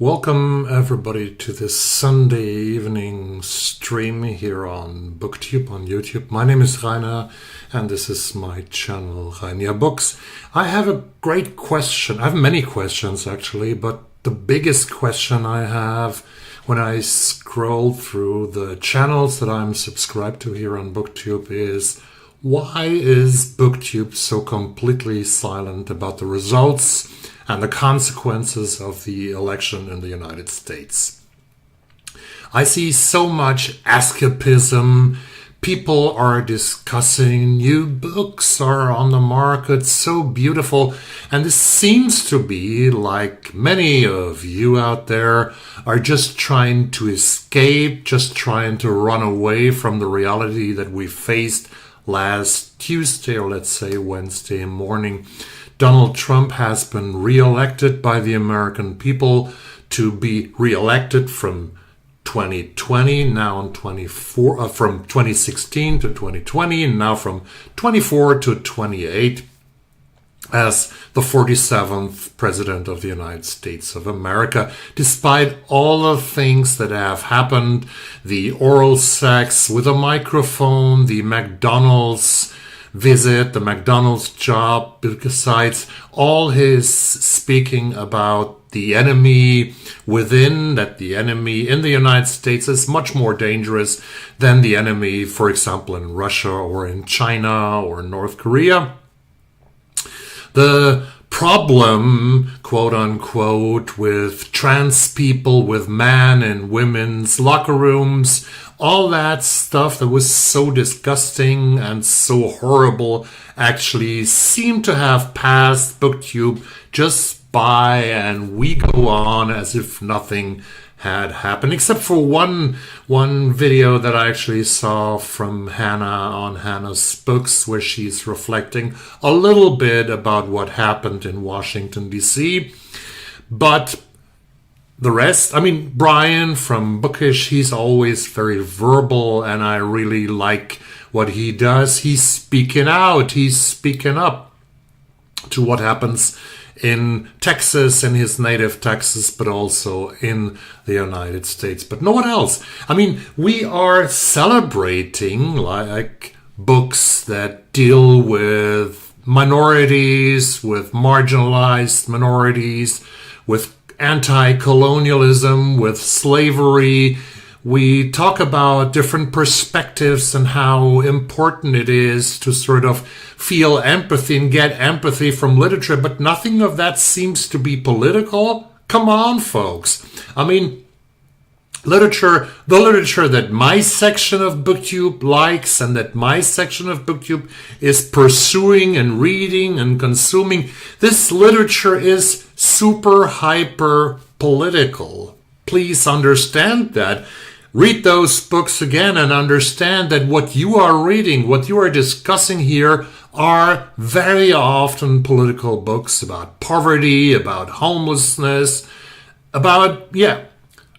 Welcome everybody to this Sunday evening stream here on Booktube on YouTube. My name is Rainer and this is my channel Rainer Books. I have a great question. I have many questions actually, but the biggest question I have when I scroll through the channels that I'm subscribed to here on Booktube is, why is Booktube so completely silent about the results and the consequences of the election in the United States? I see so much escapism. People are discussing new books are on the market, so beautiful. And this seems to be like many of you out there are just trying to escape, just trying to run away from the reality that we faced last Tuesday, or let's say Wednesday morning. Donald Trump has been re-elected by the American people to be re-elected from 2020, now in 24, from 2016 to 2020, and now from 24 to 28 as the 47th President of the United States of America. Despite all the things that have happened, the oral sex with a microphone, the McDonald's visit, the McDonald's job, besides all his speaking about the enemy within, that the enemy in the United States is much more dangerous than the enemy, for example, in Russia or in China or North Korea. The problem, quote unquote, with trans people, with man and women's locker rooms, all that stuff that was so disgusting and so horrible actually seemed to have passed Booktube just by, and we go on as if nothing had happened, except for one video that I actually saw from Hannah on Hannah's Books, where she's reflecting a little bit about what happened in Washington, D.C. But the rest, I mean, Brian from Bookish, he's always very verbal, and I really like what he does. He's speaking out, he's speaking up to what happens in Texas, in his native Texas, but also in the United States. But no one else. I mean, we are celebrating like books that deal with minorities, with marginalized minorities, with anti-colonialism, with slavery. We talk about different perspectives and how important it is to sort of feel empathy and get empathy from literature, but nothing of that seems to be political. Come on, folks. I mean, the literature that my section of Booktube likes and that my section of Booktube is pursuing and reading and consuming, this literature is super hyper political. Please understand that. Read those books again and understand that what you are reading, what you are discussing here are very often political books about poverty, about homelessness, about,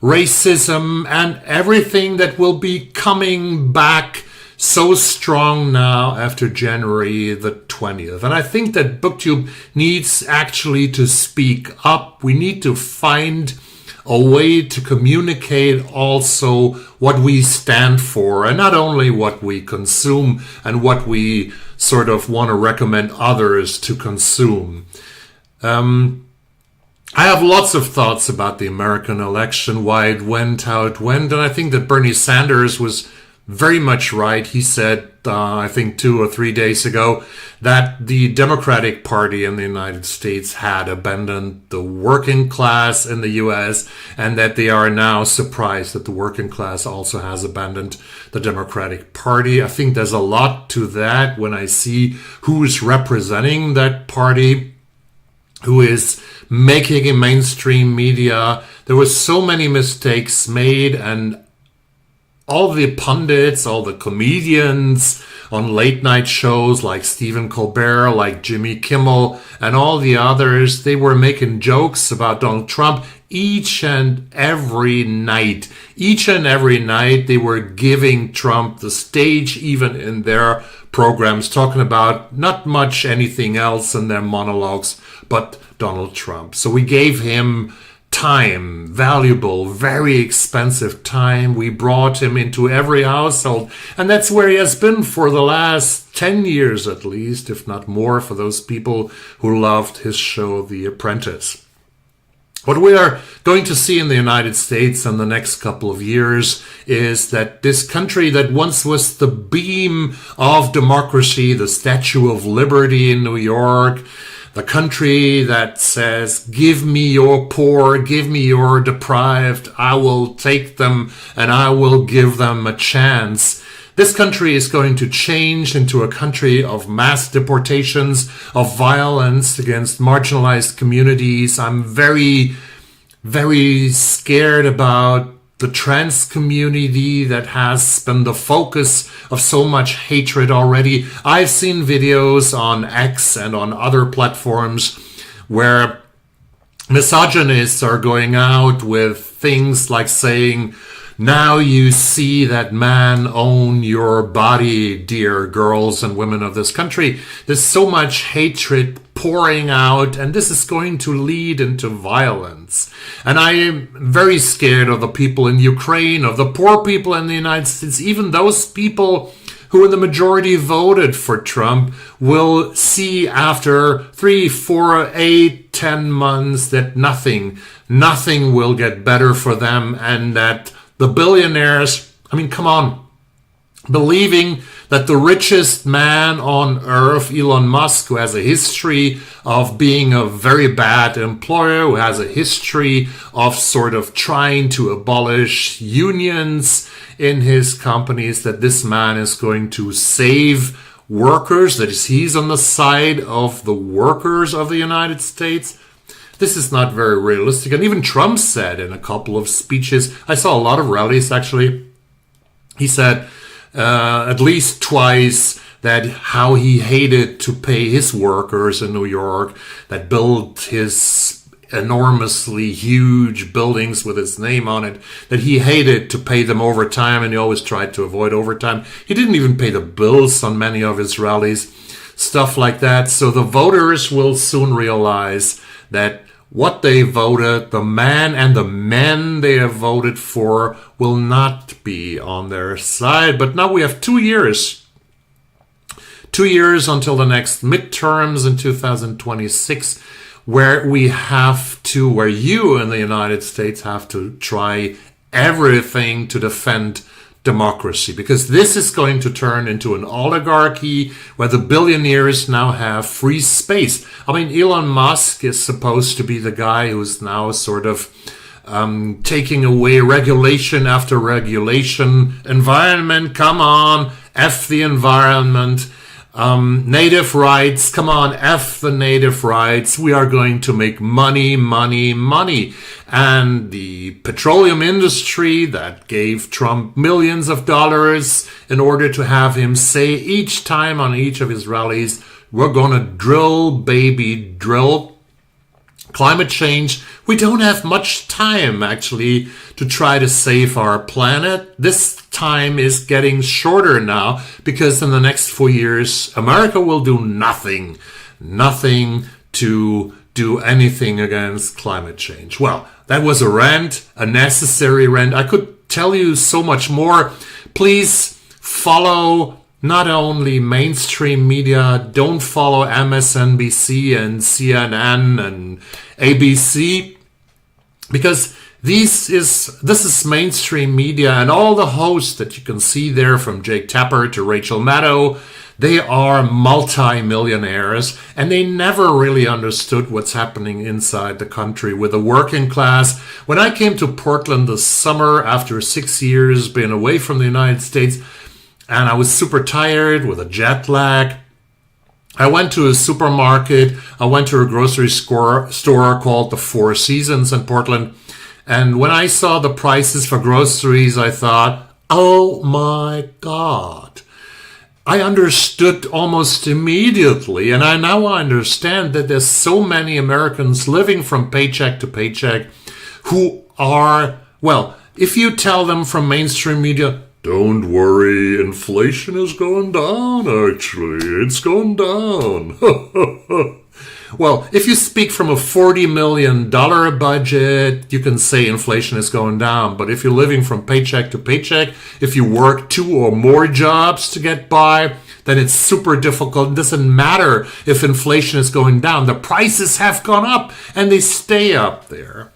racism, and everything that will be coming back so strong now after January the 20th. And I think that Booktube needs actually to speak up. We need to find a way to communicate also what we stand for, and not only what we consume and what we sort of want to recommend others to consume. I have lots of thoughts about the American election, why it went how it went, and I think that Bernie Sanders was very much right. He said, I think 2 or 3 days ago, that the Democratic Party in the United States had abandoned the working class in the US, and that they are now surprised that the working class also has abandoned the Democratic Party. I think there's a lot to that when I see who is representing that party, who is making a mainstream media. There were so many mistakes made, and all the pundits, all the comedians on late night shows like Stephen Colbert, like Jimmy Kimmel, and all the others, they were making jokes about Donald Trump each and every night. Each and every night they were giving Trump the stage, even in their programs, talking about not much anything else in their monologues but Donald Trump. So we gave him time, valuable, very expensive time. We brought him into every household, and that's where he has been for the last 10 years at least, if not more, for those people who loved his show, The Apprentice. What we are going to see in the United States in the next couple of years is that this country that once was the beam of democracy, the Statue of Liberty in New York, the country that says, give me your poor, give me your deprived, I will take them and I will give them a chance. This country is going to change into a country of mass deportations, of violence against marginalized communities. I'm very, very scared about the trans community that has been the focus of so much hatred already. I've seen videos on X and on other platforms where misogynists are going out with things like saying, now you see that man own your body, dear girls and women of this country. There's so much hatred pouring out, and this is going to lead into violence. And I am very scared of the people in Ukraine, of the poor people in the United States, even those people who in the majority voted for Trump will see after 3, 4, 8, 10 months that nothing will get better for them, and that the billionaires, I mean, come on, believing that the richest man on earth, Elon Musk, who has a history of being a very bad employer, who has a history of sort of trying to abolish unions in his companies, that this man is going to save workers, that he's on the side of the workers of the United States. This is not very realistic. And even Trump said in a couple of speeches, I saw a lot of rallies actually, he said at least twice that how he hated to pay his workers in New York that built his enormously huge buildings with his name on it, that he hated to pay them overtime, and he always tried to avoid overtime. He didn't even pay the bills on many of his rallies, stuff like that. So the voters will soon realize that what they voted, the man and the men they have voted for, will not be on their side. But now we have 2 years. 2 years until the next midterms in 2026, where you in the United States have to try everything to defend democracy, because this is going to turn into an oligarchy where the billionaires now have free space. I mean, Elon Musk is supposed to be the guy who's now sort of taking away regulation after regulation. Environment, come on, F the environment. Native rights, come on, F the native rights. We are going to make money, money, money. And the petroleum industry that gave Trump millions of dollars in order to have him say each time on each of his rallies, we're going to drill, baby, drill. Climate change, we don't have much time actually to try to save our planet. This time is getting shorter now because in the next 4 years, America will do nothing to do anything against climate change. Well, that was a rant, a necessary rant. I could tell you so much more. Please follow not only mainstream media, don't follow MSNBC and CNN and ABC, because this is mainstream media, and all the hosts that you can see there, from Jake Tapper to Rachel Maddow, they are multi-millionaires, and they never really understood what's happening inside the country with the working class. When I came to Portland this summer after 6 years being away from the United States, and I was super tired with a jet lag, I went to a supermarket, I went to a grocery store called the Four Seasons in Portland, and when I saw the prices for groceries, I thought, oh my God. I understood almost immediately, and I now understand that there's so many Americans living from paycheck to paycheck who are, well, if you tell them from mainstream media, don't worry, inflation is going down, actually. It's going down. Well, if you speak from a $40 million budget, you can say inflation is going down. But if you're living from paycheck to paycheck, if you work 2 or more jobs to get by, then it's super difficult. It doesn't matter if inflation is going down. The prices have gone up and they stay up there.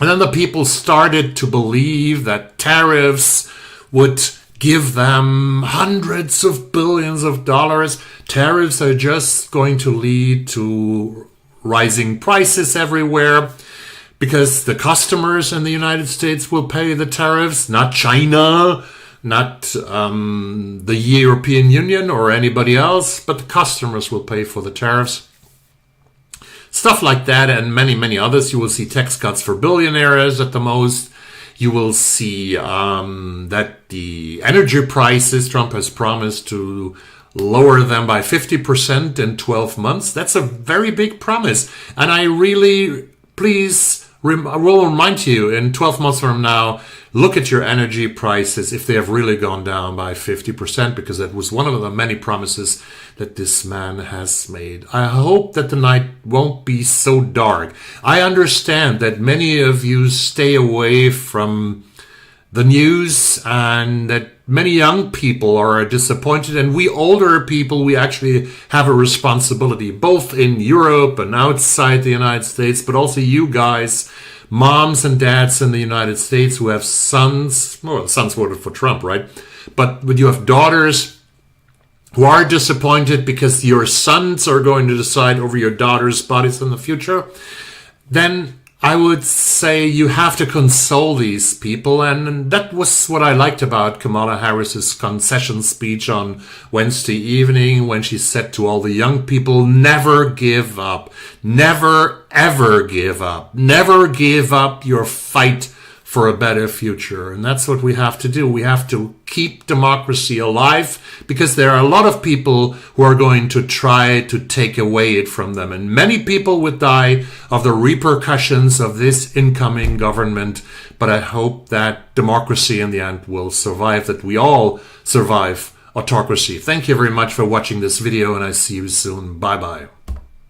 And then the people started to believe that tariffs would give them hundreds of billions of dollars. Tariffs are just going to lead to rising prices everywhere because the customers in the United States will pay the tariffs, not China, not the European Union or anybody else, but the customers will pay for the tariffs. Stuff like that and many, many others. You will see tax cuts for billionaires at the most. You will see that the energy prices, Trump has promised to lower them by 50% in 12 months. That's a very big promise. And I really, please, I will remind you in 12 months from now, look at your energy prices if they have really gone down by 50%, because that was one of the many promises that this man has made. I hope that the night won't be so dark. I understand that many of you stay away from the news and that many young people are disappointed, and we older people, we actually have a responsibility both in Europe and outside the United States, but also you guys, moms and dads in the United States who have sons. Well, sons voted for Trump, right? But when you have daughters who are disappointed because your sons are going to decide over your daughters' bodies in the future, then I would say you have to console these people. And that was what I liked about Kamala Harris's concession speech on Wednesday evening when she said to all the young people, never give up. Never, ever give up. Never give up your fight for a better future. And that's what we have to do. We have to keep democracy alive because there are a lot of people who are going to try to take away it from them. And many people would die of the repercussions of this incoming government. But I hope that democracy in the end will survive, that we all survive autocracy. Thank you very much for watching this video, and I see you soon. Bye-bye.